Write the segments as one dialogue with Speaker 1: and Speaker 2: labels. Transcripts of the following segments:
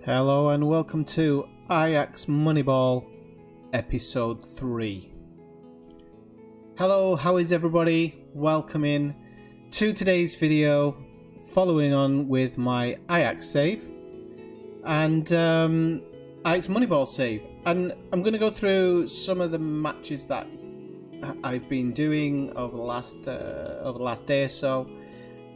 Speaker 1: Hello and welcome to Ajax Moneyball episode 3. Hello, how is everybody? Welcome in to today's video, following on with my Ajax save and Ajax Moneyball save. And I'm going to go through some of the matches that I've been doing over the last day or so,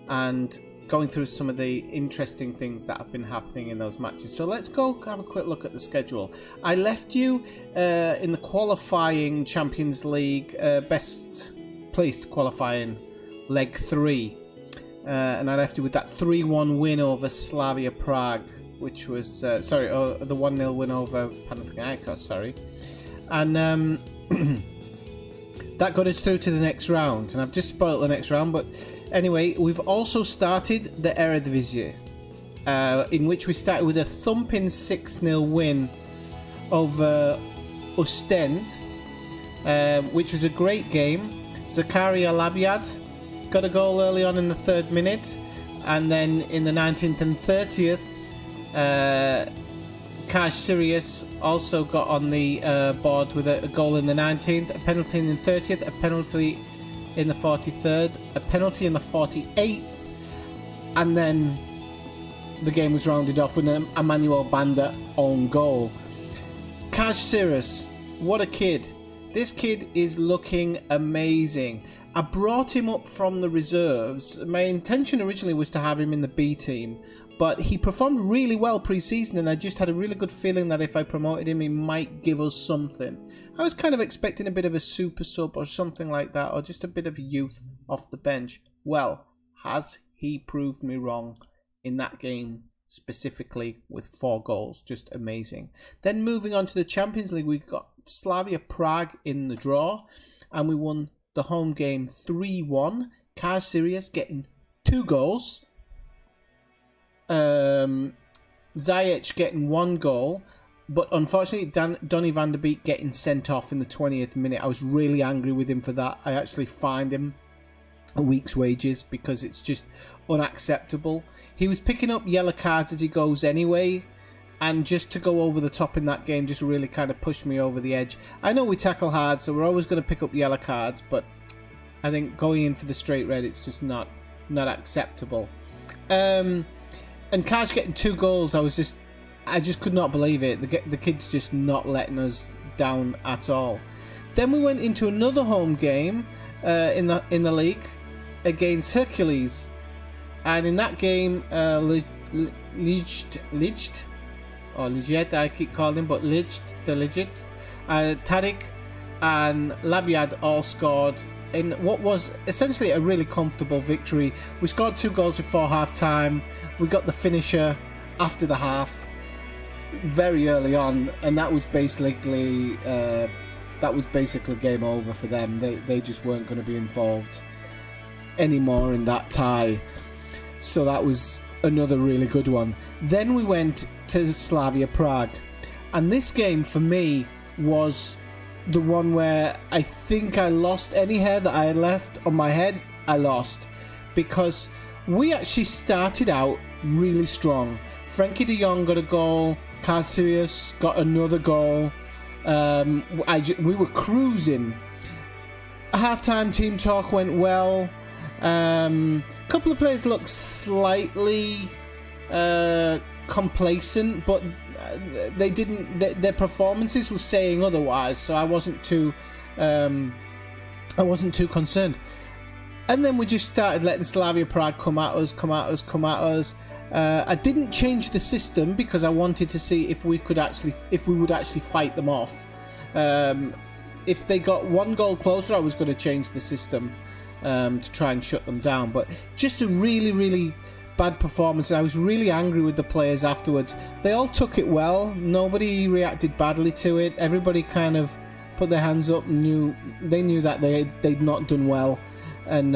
Speaker 1: and going through some of the interesting things that have been happening in those matches. So let's go have a quick look at the schedule. I left you in the qualifying Champions League, best placed qualifying leg 3. And I left you with that 3-1 win over Slavia Prague, which was, the 1-0 win over Panathinaikos, sorry. And that got us through to the next round. And I've just spoiled the next round, but anyway, we've also started the Eredivisie, in which we started with a thumping 6-0 win over Ostend, which was a great game. Zakaria Labiad got a goal early on in the 3rd minute, and then in the 19th and 30th, Kaj Sirius also got on the board with a goal in the 19th, a penalty in the 30th, a penalty in the 43rd, a penalty in the 48th, and then the game was rounded off with an Emmanuel Banda own goal. Kaj Sirius, what a kid. This kid is looking amazing. I brought him up from the reserves. My intention originally was to have him in the B team, but he performed really well pre-season, and I just had a really good feeling that if I promoted him, he might give us something. I was kind of expecting a bit of a super sub or something like that, or just a bit of youth off the bench. Well, has he proved me wrong in that game specifically with 4 goals? Just amazing. Then moving on to the Champions League, we got Slavia Prague in the draw, and we won the home game 3-1. Kaj Sirius getting 2 goals. Ziyech getting 1 goal, but unfortunately Donny van der Beek getting sent off in the 20th minute. I was really angry with him for that. I actually fined him a week's wages because it's just unacceptable. He was picking up yellow cards as he goes anyway, and just to go over the top in that game just really kind of pushed me over the edge. I know we tackle hard, so we're always going to pick up yellow cards, but I think going in for the straight red, it's just not acceptable. And Kaj getting 2 goals, I just could not believe it. The kid's just not letting us down at all. Then we went into another home game in the league against Hercules, and in that game, Licht, I keep calling him, but Licht, Tadic and Labiad all scored in what was essentially a really comfortable victory. We scored 2 goals before half-time. We got the finisher after the half very early on, and that was basically game over for them. They just weren't going to be involved anymore in that tie. So that was another really good one. Then we went to Slavia Prague, and this game for me was the one where I think I lost any hair that I had left on my head. I lost because we actually started out really strong. Frankie de Jong got a goal. Kaj Sirius got another goal. We were cruising. Half-time team talk went well. A couple of players looked slightly complacent, but they didn't. Their performances were saying otherwise, so I wasn't too concerned. And then we just started letting Slavia Prague come at us. I didn't change the system because I wanted to see if we would actually fight them off. If they got 1 goal closer, I was going to change the system to try and shut them down. But just a really, really bad performance. I was really angry with the players afterwards. They all took it well. Nobody reacted badly to it. Everybody kind of put their hands up and knew that they'd not done well. And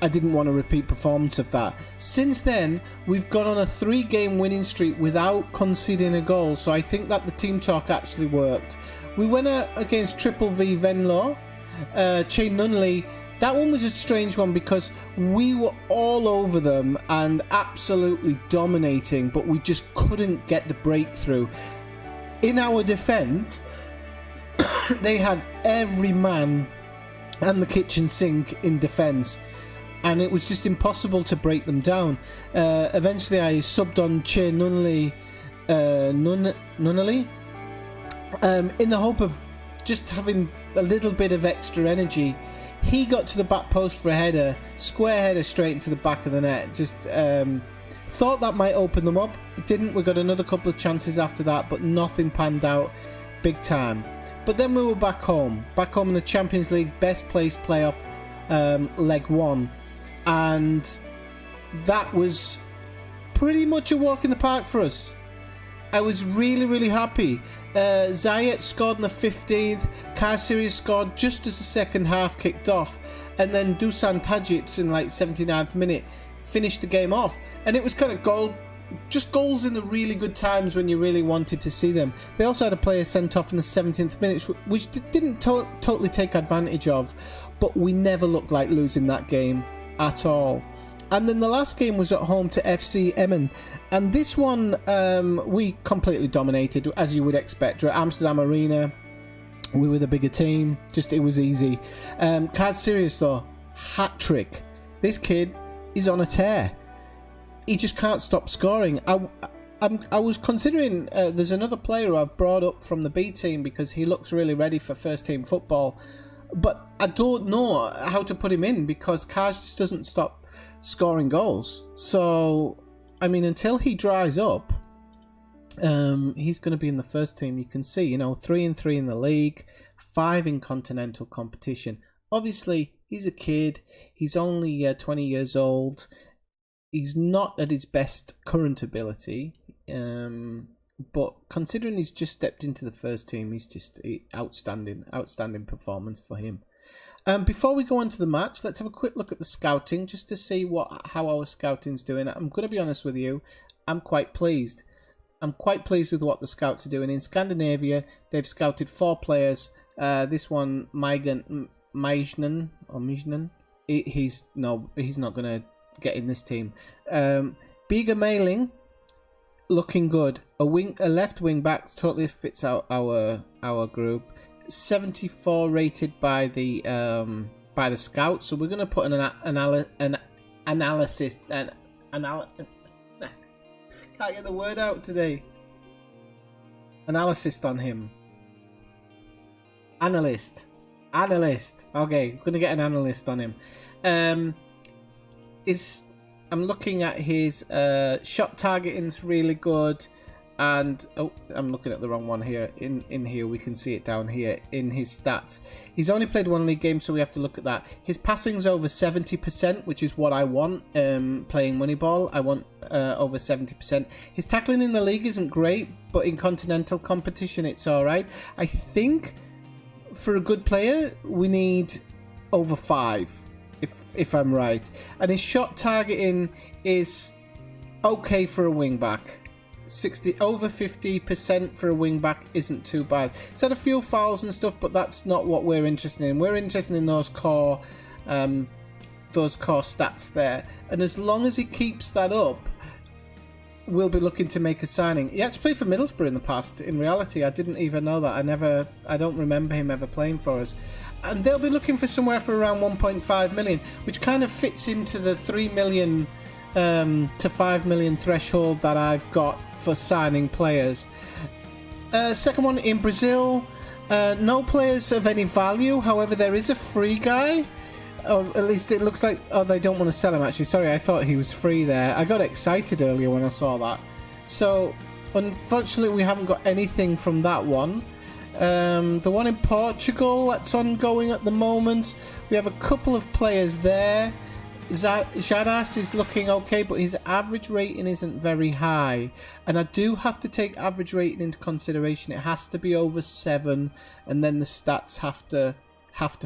Speaker 1: I didn't want a repeat performance of that. Since then, we've gone on a 3-game winning streak without conceding a goal, so I think that the team talk actually worked. We went out against Triple V Venlo. Che Nunley that one was a strange one because we were all over them and absolutely dominating, but we just couldn't get the breakthrough. In our defence, they had every man and the kitchen sink in defence, and it was just impossible to break them down. Eventually I subbed on Che Nunnally in the hope of just having a little bit of extra energy. He got to the back post for a header, square header straight into the back of the net. Just thought that might open them up. It didn't. We got another couple of chances after that, but nothing panned out big time. But then we were back home in the Champions League best placed playoff, leg 1, and that was pretty much a walk in the park for us. I was really, really happy. Zayat scored in the 15th. Kayseri scored just as the second half kicked off. And then Dusan Tadic in like 79th minute finished the game off. And it was kind of goals in the really good times when you really wanted to see them. They also had a player sent off in the 17th minute, which didn't totally take advantage of. But we never looked like losing that game at all. And then the last game was at home to FC Emmen. And this one, we completely dominated, as you would expect. We're at Amsterdam Arena. We were the bigger team. It was easy. Card serious though. Hat-trick. This kid is on a tear. He just can't stop scoring. I was considering, there's another player I've brought up from the B team because he looks really ready for first team football. But I don't know how to put him in because Kaj just doesn't stop scoring goals. So, I mean, until he dries up, he's going to be in the first team. You can see, 3-3 in the league, 5 in continental competition. Obviously, he's a kid. He's only 20 years old. He's not at his best current ability. But considering he's just stepped into the first team, he's just outstanding performance for him. Before we go on to the match, let's have a quick look at the scouting just to see how our scouting's doing. I'm going to be honest with you, I'm quite pleased. I'm quite pleased with what the scouts are doing. In Scandinavia, they've scouted 4 players. This one, Mijnen, he's not going to get in this team. Biga Mailing, looking good. A left wing back totally fits out our group. 74 rated by the scouts, so we're going to put an analysis. Can't get the word out today. Analyst on him. Analyst. Okay, we're going to get an analyst on him. I'm looking at his shot targeting's really good. And I'm looking at the wrong one here. In here, we can see it down here in his stats. He's only played 1 league game, so we have to look at that. His passing's over 70%, which is what I want. Playing Moneyball, I want over 70%. His tackling in the league isn't great, but in continental competition, it's all right. I think for a good player, we need over 5, if I'm right. And his shot targeting is okay for a wing back. Over 50% for a wing back isn't too bad. It's had a few fouls and stuff, but that's not what we're interested in. We're interested in those core stats there. And as long as he keeps that up, we'll be looking to make a signing. He actually played for Middlesbrough in the past. In reality, I didn't even know that. I don't remember him ever playing for us. And they'll be looking for somewhere for around 1.5 million, which kind of fits into the 3 million to 5 million threshold that I've got for signing players. Second one, in Brazil, no players of any value. However, there is a free guy, or at least it looks like. Oh, they don't want to sell him, actually. Sorry, I thought he was free there. I got excited earlier when I saw that. So unfortunately, we haven't got anything from that one. The one in Portugal that's ongoing at the moment, we have a couple of players there. Jadas is looking okay, but his average rating isn't very high, and I do have to take average rating into consideration. It has to be over 7, and then the stats have to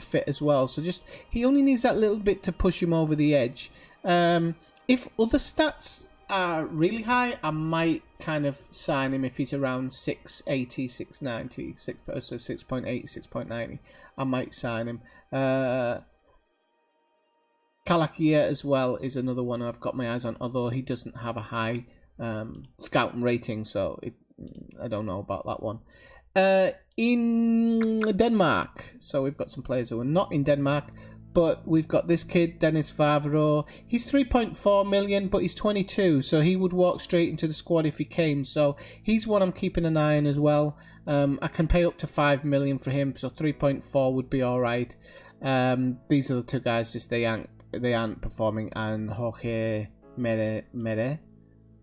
Speaker 1: fit as well. So he only needs that little bit to push him over the edge. If other stats are really high, I might kind of sign him if he's around 680, 690, 6.8, 6.90. I might sign him. Kalakia as well is another one I've got my eyes on, although he doesn't have a high scouting rating, so I don't know about that one. In Denmark, so we've got some players who are not in Denmark, but we've got this kid, Dennis Favreau. He's 3.4 million, but he's 22, so he would walk straight into the squad if he came. So he's one I'm keeping an eye on as well. I can pay up to 5 million for him, so 3.4 would be all right. These are the two guys, just they aren't performing, and Jorge Mere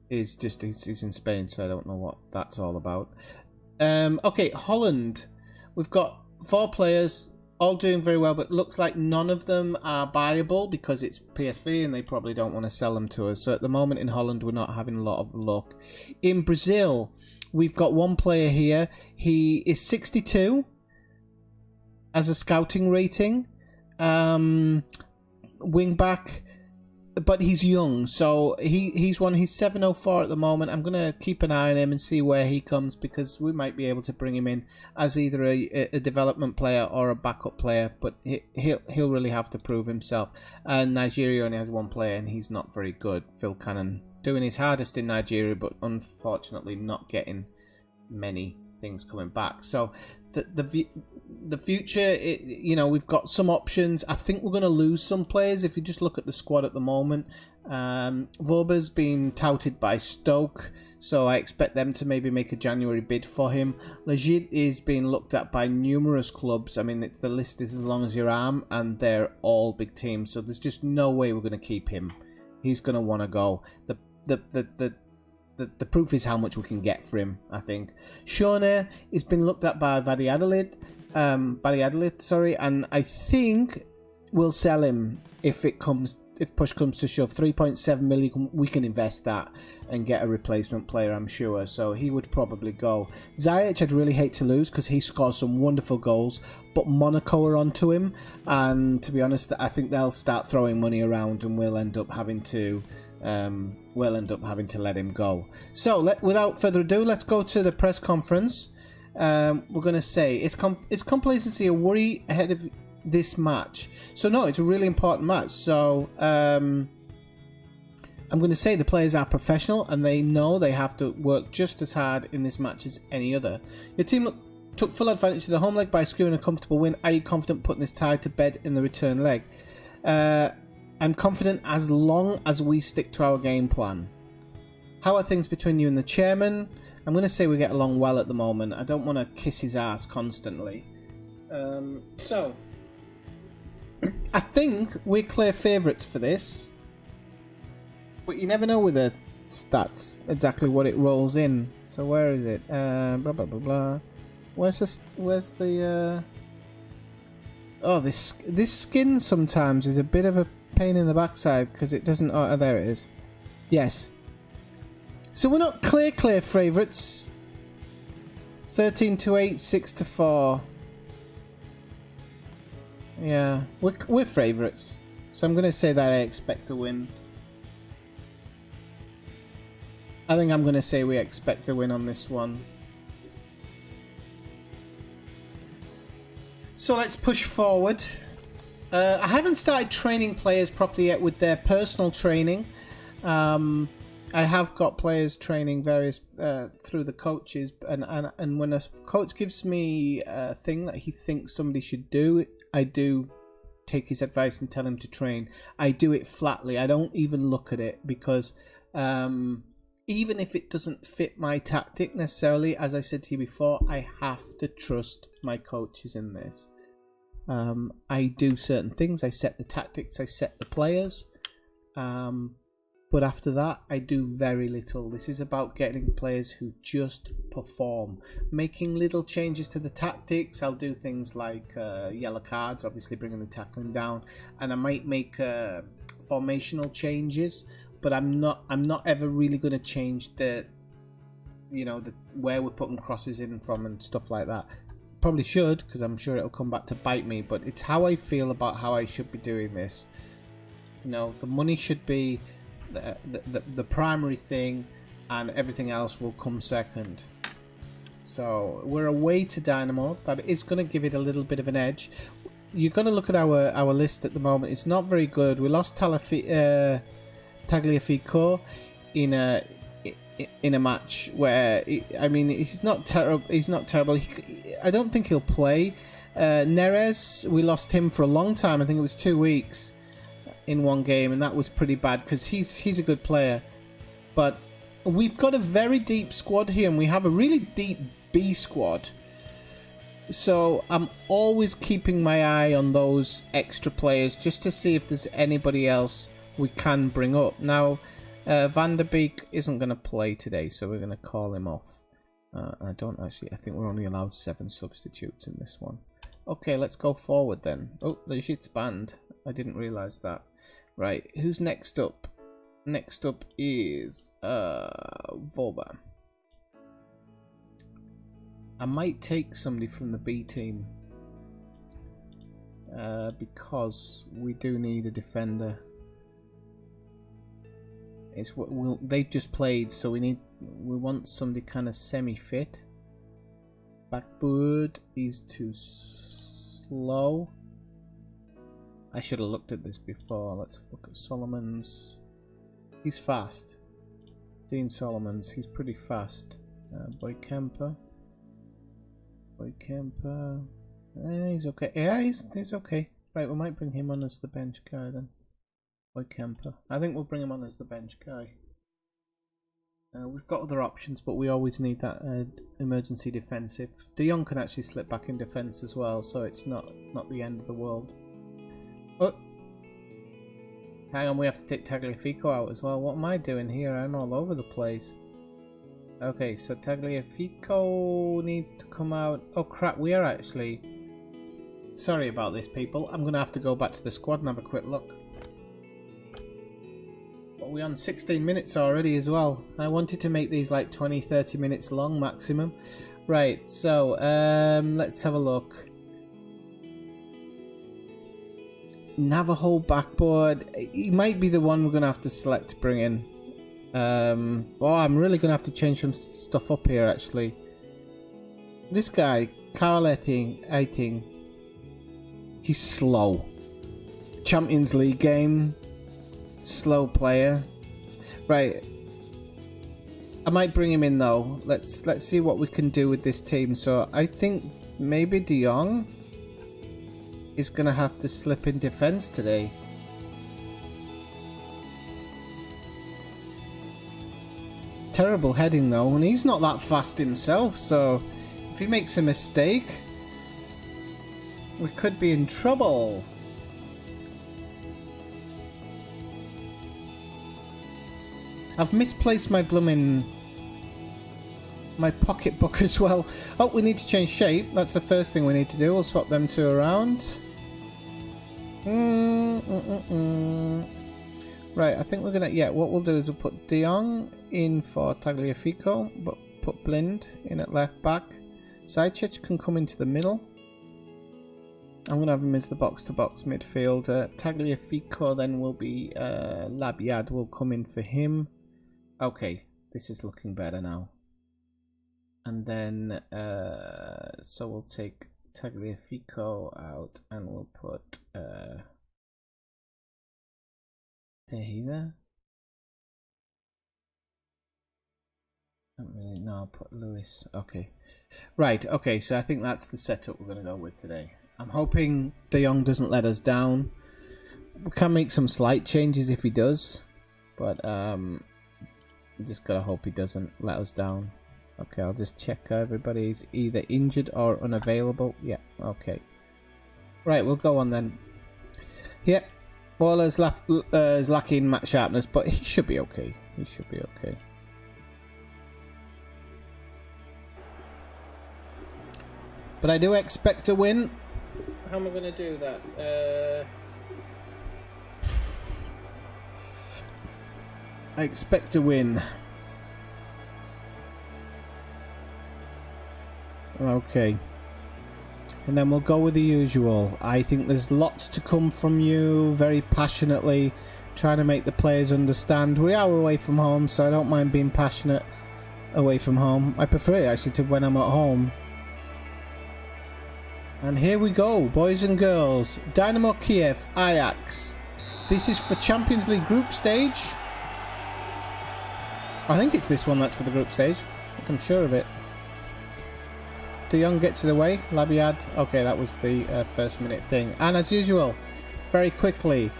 Speaker 1: is just he's in Spain, so I don't know what that's all about. Okay, Holland. We've got 4 players, all doing very well, but looks like none of them are buyable because it's PSV and they probably don't want to sell them to us. So at the moment in Holland, we're not having a lot of luck. In Brazil, we've got one player here. He is 62 as a scouting rating. Wing back, but he's young, so he's 704 at the moment. I'm gonna keep an eye on him and see where he comes, because we might be able to bring him in as either a development player or a backup player, but he'll really have to prove himself. And Nigeria only has one player and he's not very good. Phil Cannon doing his hardest in Nigeria, but unfortunately not getting many things coming back. So the future, we've got some options. I think we're going to lose some players if you just look at the squad at the moment. Vorber's been touted by Stoke, so I expect them to maybe make a January bid for him. Legit is being looked at by numerous clubs. I mean, the list is as long as your arm, and they're all big teams, so there's just no way we're going to keep him. He's going to want to go. The proof is how much we can get for him, I think. Shawnee has been looked at by Bali Adelaide, and I think we'll sell him if push comes to shove. 3.7 million, we can invest that and get a replacement player, I'm sure. So he would probably go. Ziyech, I'd really hate to lose because he scores some wonderful goals, but Monaco are onto him, and to be honest, I think they'll start throwing money around, and we'll end up having to let him go. So without further ado, let's go to the press conference. We're going to say, is complacency a worry ahead of this match? So no, it's a really important match. So I'm going to say the players are professional and they know they have to work just as hard in this match as any other. Your team took full advantage of the home leg by securing a comfortable win. Are you confident putting this tie to bed in the return leg? I'm confident as long as we stick to our game plan. How are things between you and the chairman? I'm going to say we get along well at the moment. I don't want to kiss his ass constantly. So, I think we're clear favourites for this. But you never know with the stats exactly what it rolls in. So where is it? Blah, blah, blah, blah. Where's the... Oh, this skin sometimes is a bit of a pain in the backside because it doesn't... Oh, there it is. Yes. So we're not clear favourites. 13-8, 6-4. Yeah, we're favourites. So I'm going to say that I expect to win. I think I'm going to say we expect to win on this one. So let's push forward. I haven't started training players properly yet with their personal training. I have got players training various through the coaches, and when a coach gives me a thing that he thinks somebody should do, I do take his advice and tell him to train. I do it flatly. I don't even look at it because even if it doesn't fit my tactic necessarily, as I said to you before, I have to trust my coaches in this. I do certain things. I set the tactics. I set the players. But after that, I do very little. This is about getting players who just perform. Making little changes to the tactics. I'll do things like yellow cards, obviously bringing the tackling down. And I might make formational changes. But I'm not ever really going to change the where we're putting crosses in from and stuff like that. Probably should, because I'm sure it'll come back to bite me. But it's how I feel about how I should be doing this. The money should be the primary thing, and everything else will come second. So we're away to Dynamo. That is going to give it a little bit of an edge. you've got to look at our list at the moment. It's not very good. We lost Tagliafico in a match where I mean he's not terrible. He's not terrible. I don't think he'll play. Neres, we lost him for a long time. I think it was 2 weeks in one game, and that was pretty bad because he's a good player. But we've got a very deep squad here, and we have a really deep B squad. So I'm always keeping my eye on those extra players just to see if there's anybody else we can bring up. Now, Van der Beek isn't going to play today, so we're going to call him off. I think we're only allowed 7 substitutes in this one. Okay, let's go forward then. Oh, the shit's banned. I didn't realise that. Right, who's next up? Next up is Volba. I might take somebody from the B team because we do need a defender. It's what they've just played, so we want somebody kind of semi-fit. Backboard is too slow. I should have looked at this before. Let's look at Solomon's. He's fast. Dean Solomon's. He's pretty fast. Boy Kemper. He's okay. Yeah, he's okay. Right, we might bring him on as the bench guy then. Boy Kemper. I think we'll bring him on as the bench guy. We've got other options, but we always need that emergency defensive. De Jong can actually slip back in defence as well, so it's not the end of the world. Oh, hang on, we have to take Tagliafico out as well. What am I doing here? I'm all over the place. Okay, so Tagliafico needs to come out. Oh crap, we are actually... Sorry about this, people. I'm going to have to go back to the squad and have a quick look. But we're on 16 minutes already as well. I wanted to make these like 20-30 minutes long maximum. Right, so let's have a look. Navajo backboard. He might be the one we're going to have to select to bring in. Oh, I'm really going to have to change some stuff up here actually. This guy, Carl Eiting, he's slow. Champions League game, slow player. Right, I might bring him in though. Let's see what we can do with this team. So I think maybe De Jong is going to have to slip in defence today. Terrible heading though, and he's not that fast himself, so if he makes a mistake, we could be in trouble. I've misplaced my my pocketbook as well. Oh, we need to change shape. That's the first thing we need to do. We'll swap them two around. Right, I think we're gonna... Yeah, what we'll do is we'll put De Jong in for Tagliafico, but put Blind in at left back. Zajcic can come into the middle. I'm gonna have him as the box-to-box midfielder. Tagliafico then will be... Labiad will come in for him. Okay, this is looking better now. And then... so we'll take Tagliafico out and we'll put... There. Don't really know. I'll put Lewis. Okay. Right. Okay. So I think that's the setup we're going to go with today. I'm hoping De Jong doesn't let us down. We can make some slight changes if he does, but we just gotta hope he doesn't let us down. Okay. I'll just check everybody's either injured or unavailable. Yeah. Okay. Right. We'll go on then. Yeah. Waller's lacking match sharpness, but he should be okay. He should be okay. But I do expect to win. How am I going to do that? I expect to win. Okay. And then we'll go with the usual. I think there's lots to come from you, very passionately, trying to make the players understand. We are away from home, so I don't mind being passionate away from home. I prefer it actually to when I'm at home. And here we go, boys and girls. Dynamo Kiev, Ajax. This is for Champions League group stage. I think it's this one that's for the group stage. I'm sure of it. De Jong gets it away. Labiad. Okay, that was the first minute thing. And as usual, very quickly,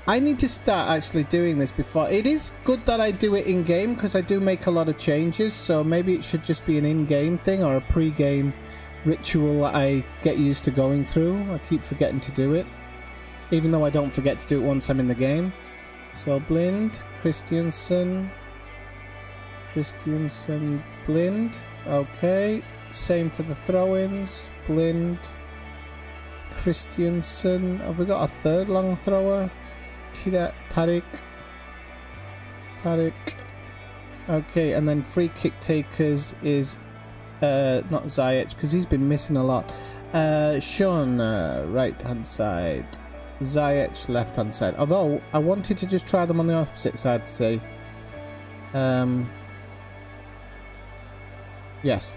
Speaker 1: I need to start actually doing this before. It is good that I do it in-game because I do make a lot of changes, so maybe it should just be an in-game thing or a pre-game ritual that I get used to going through. I keep forgetting to do it, even though I don't forget to do it once I'm in the game. So Blind, Christiansen, Blind. Okay, same for the throw-ins. Blind, Christiansen. Have we got a third long thrower? Tadic. Okay, and then free kick takers is not Ziyech because he's been missing a lot. Sean, right hand side. Ziyech, left hand side. Although I wanted to just try them on the opposite side today. Yes,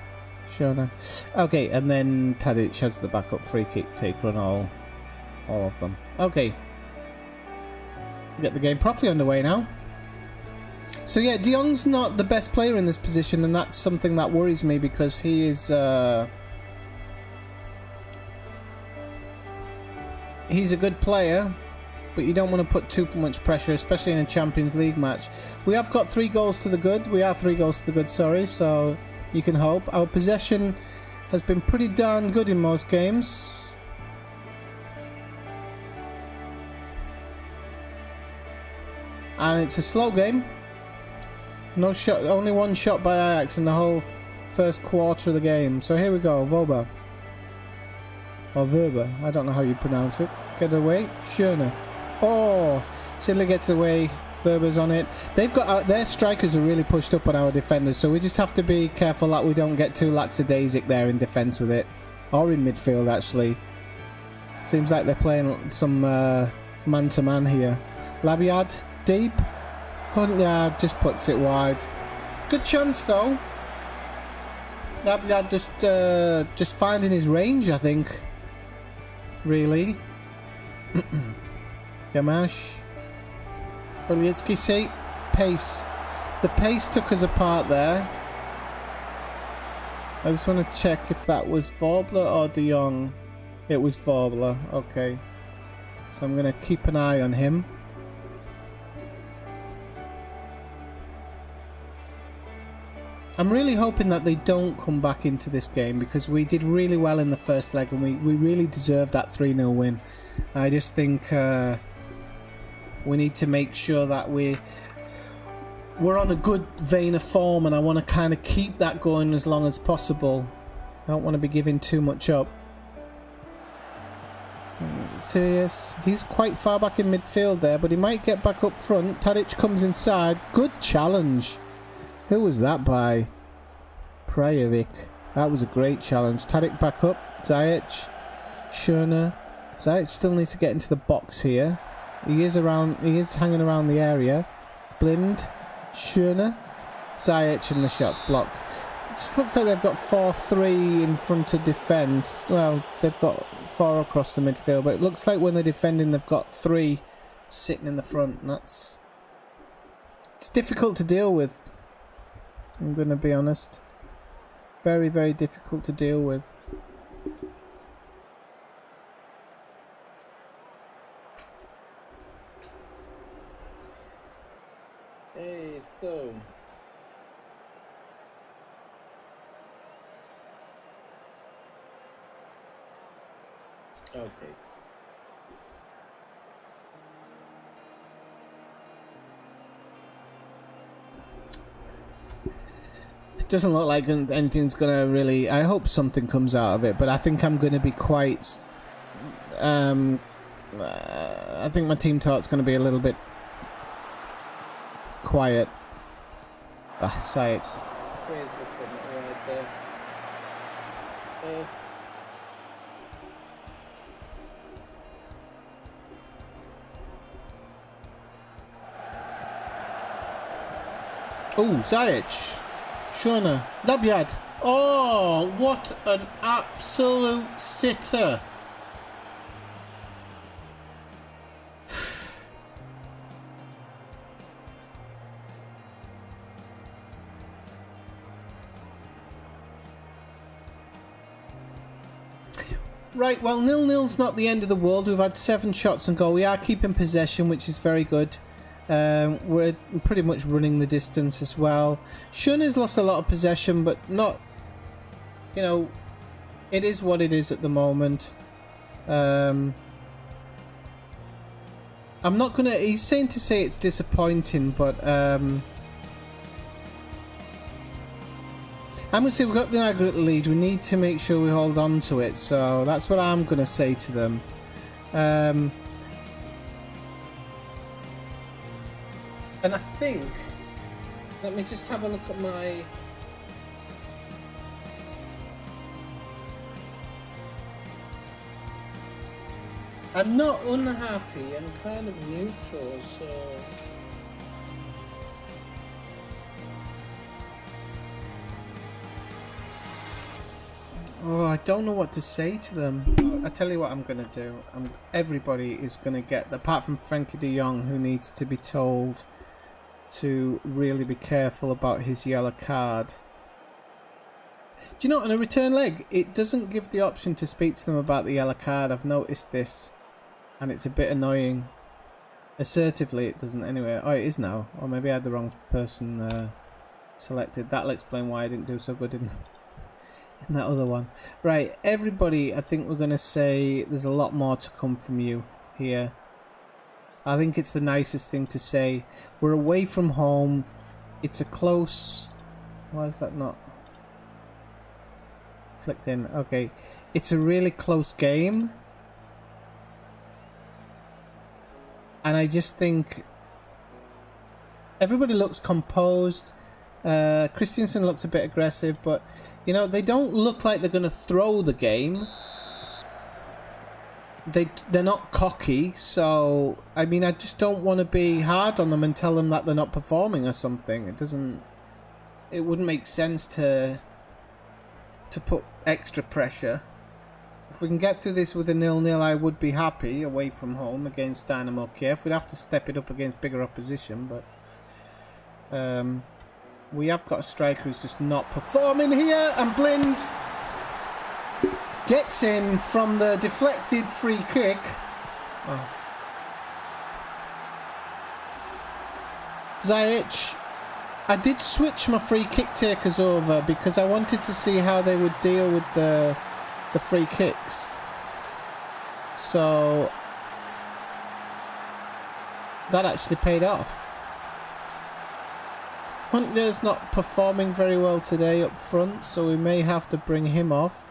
Speaker 1: Sean. Okay, and then Tadic has the backup free kick taker on all of them. Okay. Get the game properly underway now. So yeah, De Jong's not the best player in this position, and that's something that worries me because he is he's a good player, but you don't want to put too much pressure, especially in a Champions League match. We have got 3 goals to the good. We are 3 goals to the good, sorry, so you can hope. Our possession has been pretty darn good in most games. And it's a slow game. No shot, only 1 shot by Ajax in the whole first quarter of the game. So here we go, Voba. Or Verba, I don't know how you pronounce it. Get away, Schöne. Oh, Sidley gets away, Verba's on it. They've got, their strikers are really pushed up on our defenders, so we just have to be careful that we don't get too lackadaisic there in defence with it. Or in midfield, actually. Seems like they're playing some man-to-man here. Labiad. Deep. Yeah, just puts it wide. Good chance though. That just finding his range, I think. Really. Gamash. Olietsky, see, pace. The pace took us apart there. I just want to check if that was Vorbler or De Jong. It was Vorbler. Okay. So I'm going to keep an eye on him. I'm really hoping that they don't come back into this game because we did really well in the first leg and we really deserved that 3-0 win. I just think we need to make sure that we're on a good vein of form, and I want to kind of keep that going as long as possible. I don't want to be giving too much up. Serious. He's quite far back in midfield there, but he might get back up front. Tadic comes inside. Good challenge. Who was that by? Prajovic. That was a great challenge. Tadic back up. Ziyech. Schöne. Ziyech still needs to get into the box here. He is hanging around the area. Blind. Schöne. Ziyech, and the shot's blocked. It just looks like they've got 4-3 in front of defence. Well, they've got 4 across the midfield, but it looks like when they're defending they've got 3 sitting in the front, and it's difficult to deal with. I'm going to be honest. Very, very difficult to deal with. Hey, so... Okay. Doesn't look like anything's gonna really. I hope something comes out of it, but I think I'm gonna be quite. I think my team talk's gonna be a little bit quiet. Sorry, it's. Where's the corner right there? Oh, Ziyech. Schöne. Labiad. Oh, what an absolute sitter. Right, well, 0-0's not the end of the world. We've had 7 shots on goal. We are keeping possession, which is very good. We're pretty much running the distance as well. Shun has lost a lot of possession, but not... You know, it is what it is at the moment. I'm not gonna... He's saying to say it's disappointing, but... I'm going to say we've got the aggregate lead. We need to make sure we hold on to it. So that's what I'm going to say to them. And I think... Let me just have a look at my... I'm not unhappy. I'm kind of neutral, so... Oh, I don't know what to say to them. I tell you what I'm going to do. Everybody is going to get, apart from Frankie de Jong, who needs to be told to really be careful about his yellow card. Do you know, on a return leg, it doesn't give the option to speak to them about the yellow card. I've noticed this, and it's a bit annoying. Assertively, it doesn't anyway. Oh, it is now. Or maybe I had the wrong person selected. That'll explain why I didn't do so good in that other one. Right, everybody, I think we're going to say there's a lot more to come from you here. I think it's the nicest thing to say. We're away from home. It's a close... Why is that not clicked in? Okay. It's a really close game. And I just think everybody looks composed. Christensen looks a bit aggressive, but you know, they don't look like they're going to throw the game. They're not cocky, so I mean, I just don't want to be hard on them and tell them that they're not performing or something. It wouldn't make sense to put extra pressure. If we can get through this with a 0-0, I would be happy away from home against Dynamo Kiev. We'd have to step it up against bigger opposition, but we have got a striker who's just not performing here, and Blind gets in from the deflected free kick. Oh. Zajic. I did switch my free kick takers over because I wanted to see how they would deal with the free kicks. So that actually paid off. Huntler's not performing very well today up front, so we may have to bring him off.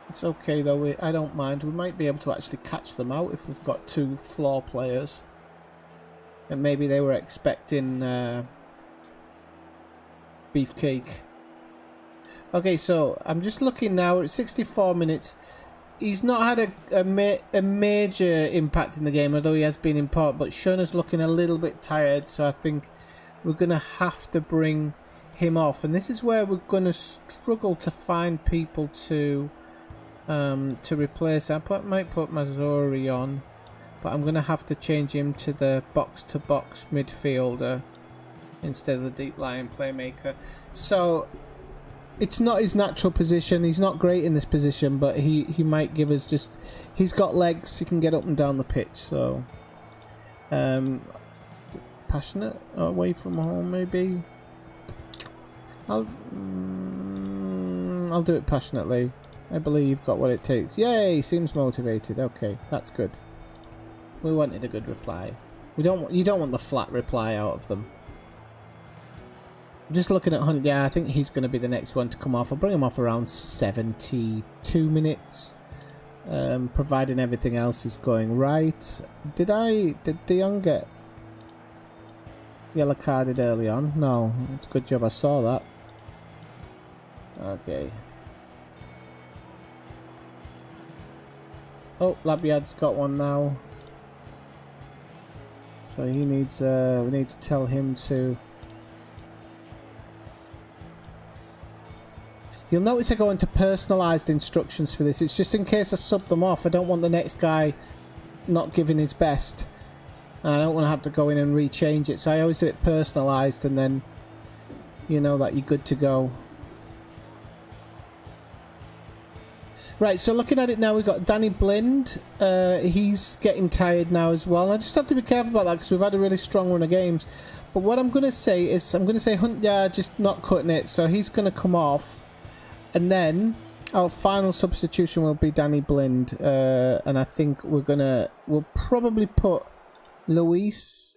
Speaker 1: It's okay though, I don't mind. We might be able to actually catch them out if we've got 2 floor players. And maybe they were expecting beefcake. Okay, so I'm just looking now at 64 minutes. He's not had a major impact in the game, although he has been important. But Schoener's looking a little bit tired, so I think we're going to have to bring him off. And this is where we're going to struggle to find people to replace. I might put Mazzori on, but I'm going to have to change him to the box-to-box midfielder instead of the deep-lying playmaker. So it's not his natural position. He's not great in this position, but he might give us just... He's got legs. He can get up and down the pitch. So passionate away from home, maybe. I'll do it passionately. I believe you've got what it takes. Yay! Seems motivated. Okay, that's good. We wanted a good reply. You don't want the flat reply out of them. I'm just looking at Hunt. Yeah, I think he's going to be the next one to come off. I'll bring him off around 72 minutes, providing everything else is going right. Did De Jong get yellow carded early on? No, it's a good job I saw that. Okay. Oh, Labiad's got one now. So he needs, we need to tell him to You'll notice I go into personalised instructions for this. It's just in case I sub them off. I don't want the next guy not giving his best. I don't want to have to go in and rechange it. So I always do it personalised, and then you know that you're good to go. Right, so looking at it now, we've got Danny Blind. He's getting tired now as well. I just have to be careful about that because we've had a really strong run of games. But what I'm going to say is, I'm going to say Hunt just not cutting it. So he's going to come off. And then our final substitution will be Danny Blind. And I think we'll probably put Luis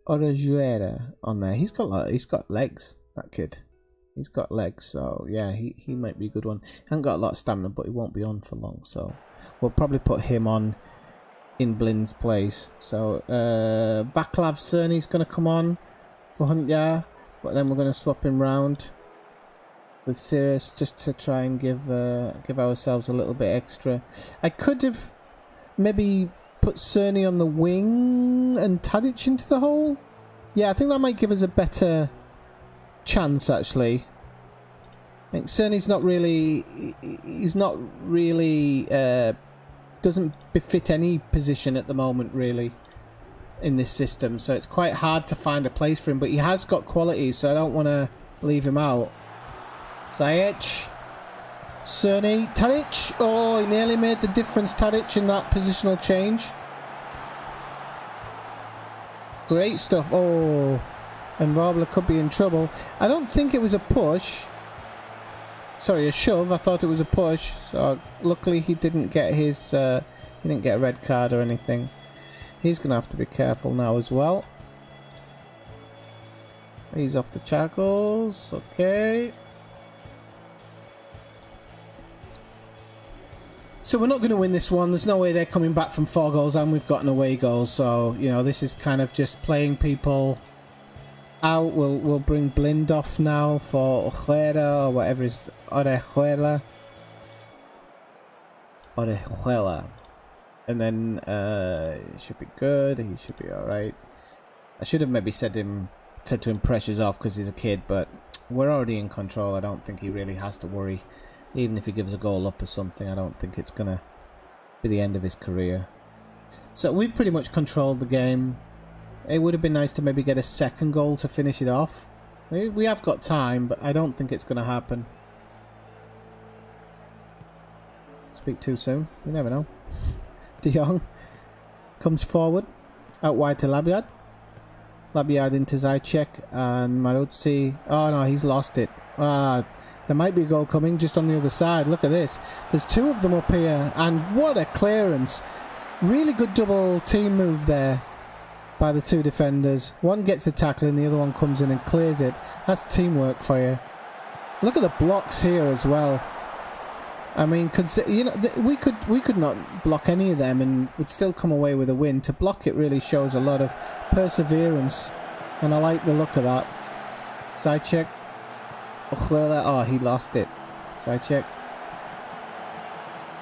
Speaker 1: Orejuela on there. He's got legs, that kid. He's got legs, so yeah, he might be a good one. He hasn't got a lot of stamina, but he won't be on for long, so we'll probably put him on in Blind's place. So Vaclav Cerny's going to come on for Huntya, but then we're going to swap him round with Sirius just to try and give ourselves a little bit extra. I could have maybe put Cerny on the wing and Tadic into the hole. Yeah, I think that might give us a better chance, actually. I think Cerny's not really, doesn't befit any position at the moment, really, in this system, so it's quite hard to find a place for him, but he has got qualities, so I don't want to leave him out. Ziyech, Cerny, Tadic. Oh, he nearly made the difference, Tadic, in that positional change. Great stuff. Oh, and Robler could be in trouble. I don't think it was a push. Sorry, a shove. I thought it was a push. So luckily he didn't get his. He didn't get a red card or anything. He's gonna have to be careful now as well. He's off the shackles. Okay. So we're not going to win this one. There's no way they're coming back from 4 goals, and we've got an away goal. So you know, this is kind of just playing people out. We'll bring Blind off now for Orejuela or whatever is Orejuela, and then it should be good. He should be all right. I should have maybe said to him pressures off because he's a kid, but we're already in control. I don't think he really has to worry. Even if he gives a goal up or something, I don't think it's gonna be the end of his career. So we've pretty much controlled the game. It would have been nice to maybe get a second goal to finish it off. We have got time, but I don't think it's going to happen. Speak too soon. You never know. De Jong comes forward. Out wide to Labiad. Labiad into Zajcek and Maruzzi. Oh no, he's lost it. There might be a goal coming just on the other side. Look at this. There's 2 of them up here. And what a clearance. Really good double team move there by the 2 defenders. One gets a tackle and the other one comes in and clears it. That's teamwork for you. Look at the blocks here as well. I mean, you know, we could not block any of them and would still come away with a win. To block it really shows a lot of perseverance, and I like the look of that. Zajcek. Oh, he lost it. Zajcek.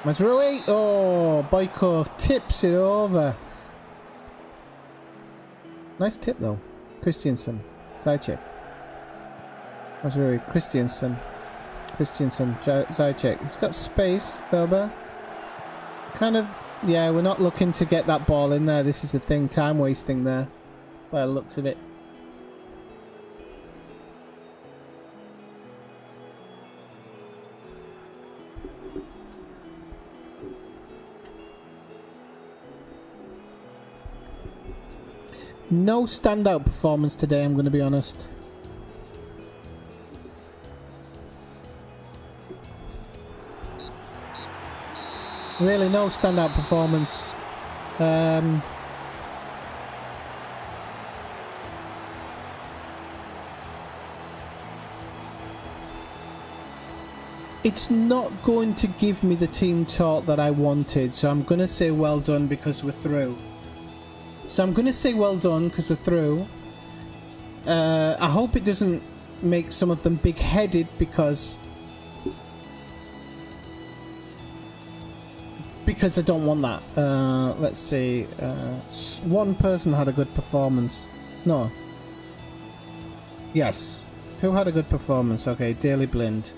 Speaker 1: Mazraoui. Oh, Boyko tips it over. Nice tip though. Christiansen. Zajcek. Mazraoui. Christiansen. Zajcek. He's got space, Berber. Kind of, yeah, we're not looking to get that ball in there. This is the thing, time wasting there, by the looks of it. No standout performance today, I'm going to be honest. Really, no standout performance. It's not going to give me the team talk that I wanted, so I'm going to say well done because we're through. So I'm going to say well done because we're through. I hope it doesn't make some of them big-headed because I don't want that. Let's see. One person had a good performance. No. Yes. Who had a good performance? Okay, Daily Blind.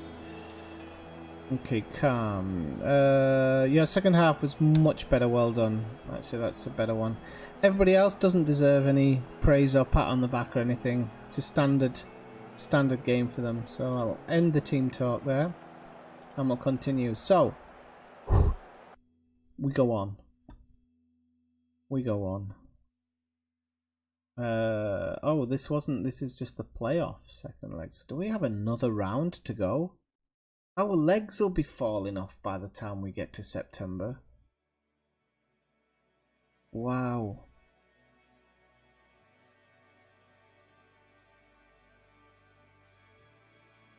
Speaker 1: Okay, calm. Yeah, second half was much better. Well done. Actually, that's a better one. Everybody else doesn't deserve any praise or pat on the back or anything. It's a standard game for them. So I'll end the team talk there, and we'll continue. So we go on. We go on. Oh, this is just the playoff second leg. So do we have another round to go? Our legs will be falling off by the time we get to September. Wow.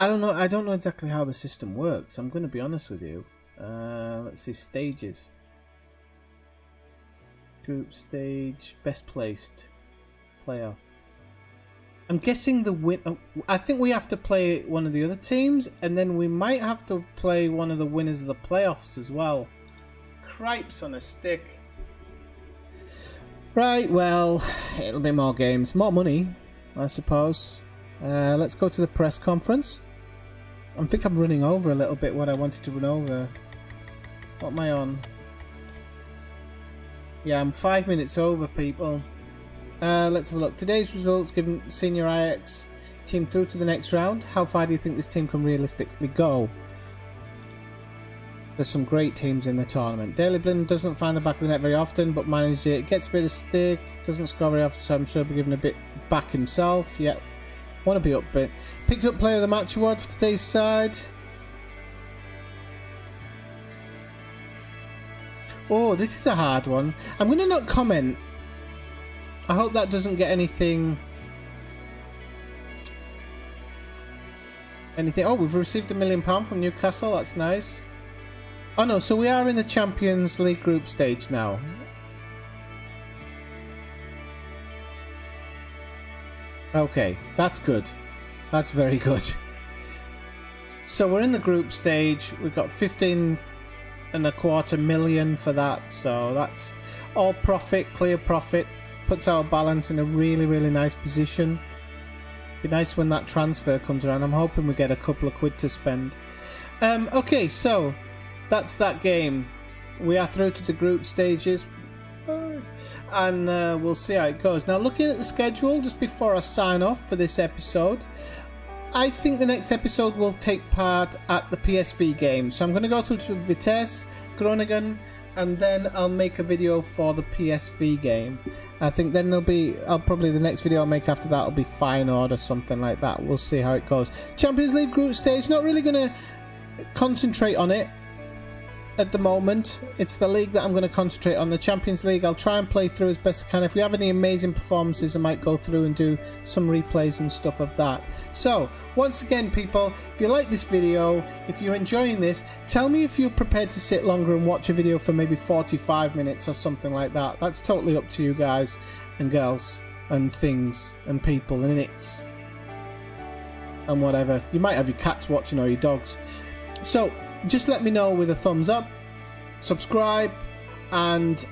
Speaker 1: I don't know exactly how the system works. I'm going to be honest with you. Let's see, stages. Group stage, best placed, playoff. I'm guessing the win. I think we have to play one of the other teams, and then we might have to play one of the winners of the playoffs as well. Cripes on a stick. Right, well, it'll be more games, more money, I suppose. Let's go to the press conference. I think I'm running over a little bit what I wanted to run over. What am I on? Yeah, I'm 5 minutes over, people. Let's have a look. Today's results given senior Ajax team through to the next round. How far do you think this team can realistically go? There's some great teams in the tournament. Daley Blind doesn't find the back of the net very often, but managed it. Gets a bit of stick, doesn't score very often, so I'm sure he'll be given a bit back himself. Yep. Want to be up bit. Picked up player of the match award for today's side. Oh, this is a hard one. I'm going to not comment. I hope that doesn't get anything. Oh, we've received £1 million from Newcastle. That's nice. Oh no, so we are in the Champions League group stage now. Okay, that's good. That's very good. So we're in the group stage. We've got 15.25 million for that. So that's all profit, clear profit. Puts our balance in a really, really nice position. Be nice when that transfer comes around. I'm hoping we get a couple of quid to spend. Okay, so that's that game. We are through to the group stages. And we'll see how it goes. Now, looking at the schedule, just before I sign off for this episode, I think the next episode will take part at the PSV game. So I'm going to go through to Vitesse, Groningen, and then I'll make a video for the PSV game. I think then probably the next video I'll make after that will be Feyenoord or something like that. We'll see how it goes. Champions League group stage, not really going to concentrate on it at the moment. It's the league that I'm going to concentrate on. The Champions League, I'll try and play through as best I can. If we have any amazing performances, I might go through and do some replays and stuff of that. So, once again, people, if you like this video, if you're enjoying this, tell me if you're prepared to sit longer and watch a video for maybe 45 minutes or something like that. That's totally up to you guys and girls and things and people and its and whatever. You might have your cats watching or your dogs. So, just let me know with a thumbs up, subscribe, and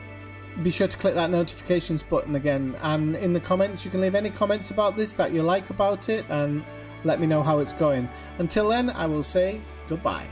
Speaker 1: be sure to click that notifications button again. And in the comments, you can leave any comments about this that you like about it and let me know how it's going. Until then, I will say goodbye.